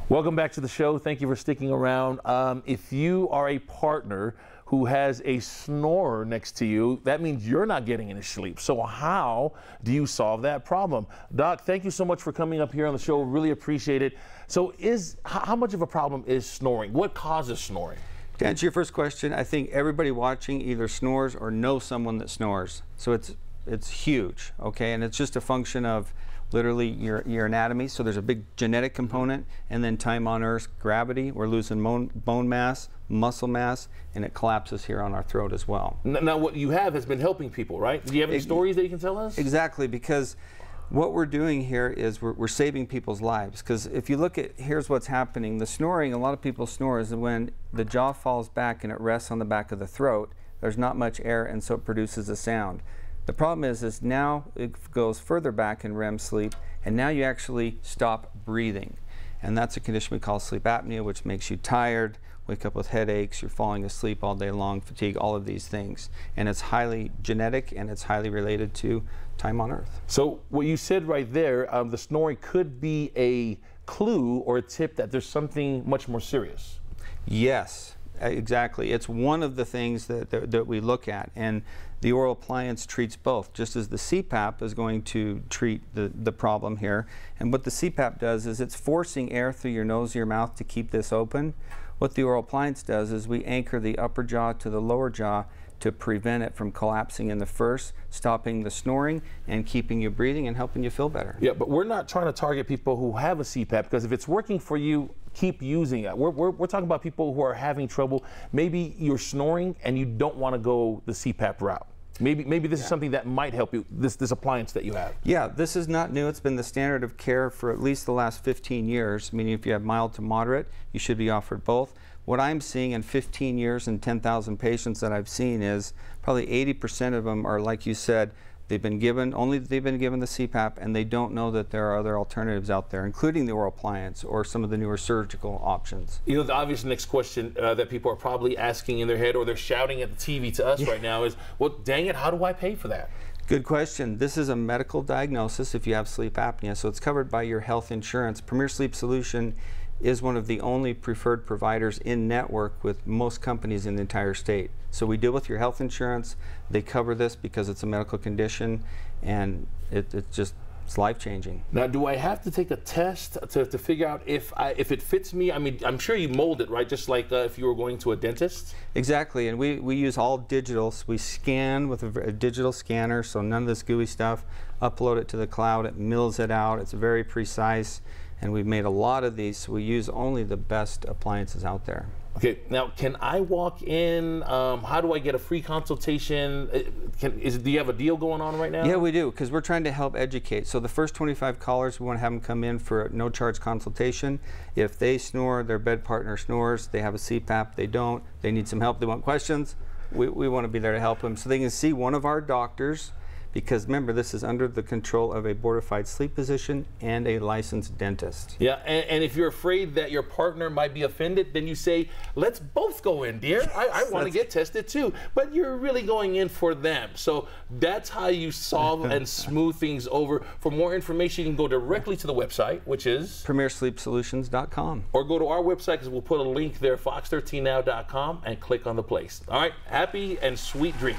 Welcome back to the show. Thank you for sticking around. If you are a partner who has a snorer next to you, that means you're not getting any sleep. So how do you solve that problem? Doc, thank you so much for coming up here on the show. Really appreciate it. So how much of a problem is snoring? What causes snoring? To answer your first question, I think everybody watching either snores or knows someone that snores. So it's huge, okay? And it's just a function of literally your anatomy. So there's a big genetic component, and then time on Earth, gravity. We're losing bone mass, muscle mass, and it collapses here on our throat as well. Now what you have has been helping people, right? Do you have any stories that you can tell us? Exactly, because what we're doing here is we're saving people's lives. Because if you look at, here's what's happening. The snoring, a lot of people snore is when the jaw falls back and it rests on the back of the throat. There's not much air, and so it produces a sound. The problem is now it goes further back in REM sleep, and now you actually stop breathing. And that's a condition we call sleep apnea, which makes you tired, wake up with headaches, you're falling asleep all day long, fatigue, all of these things. And it's highly genetic, and it's highly related to time on Earth. So what you said right there, the snoring could be a clue or a tip that there's something much more serious. Yes, exactly. It's one of the things that we look at. And the oral appliance treats both, just as the CPAP is going to treat the problem here. And what the CPAP does is it's forcing air through your nose or your mouth to keep this open. What the oral appliance does is we anchor the upper jaw to the lower jaw to prevent it from collapsing in the first, stopping the snoring and keeping you breathing and helping you feel better. Yeah, but we're not trying to target people who have a CPAP, because if it's working for you, keep using it. We're talking about people who are having trouble. Maybe you're snoring and you don't want to go the CPAP route. Maybe this is something that might help you, this appliance that you have. Yeah, this is not new. It's been the standard of care for at least the last 15 years, meaning if you have mild to moderate, you should be offered both. What I'm seeing in 15 years and 10,000 patients that I've seen is probably 80% of them are, like you said, they've been given the CPAP, and they don't know that there are other alternatives out there, including the oral appliance or some of the newer surgical options. You know, the obvious next question that people are probably asking in their head, or they're shouting at the TV to us right now, is, well, dang it, how do I pay for that? Good question. This is a medical diagnosis if you have sleep apnea, so it's covered by your health insurance. Premier Sleep Solution is one of the only preferred providers in network with most companies in the entire state. So we deal with your health insurance. They cover this because it's a medical condition, and it's life-changing. Now, do I have to take a test to figure out if it fits me? I mean, I'm sure you mold it, right? Just like if you were going to a dentist? Exactly, and we use all digital. So we scan with a digital scanner, so none of this gooey stuff. Upload it to the cloud, it mills it out. It's very precise. And we've made a lot of these, so we use only the best appliances out there. Okay, now can I walk in? How do I get a free consultation? Do you have a deal going on right now? Yeah, we do, because we're trying to help educate. So the first 25 callers, we want to have them come in for a no-charge consultation. If they snore, their bed partner snores, they have a CPAP, they don't, they need some help, they want questions, we want to be there to help them. So they can see one of our doctors, because remember, this is under the control of a board-certified sleep physician and a licensed dentist. Yeah, and if you're afraid that your partner might be offended, then you say, let's both go in, dear. I want to get tested too. But you're really going in for them. So that's how you solve and smooth things over. For more information, you can go directly to the website, which is PremierSleepSolutions.com. Or go to our website, because we'll put a link there, fox13now.com, and click on the place. All right, happy and sweet dreams.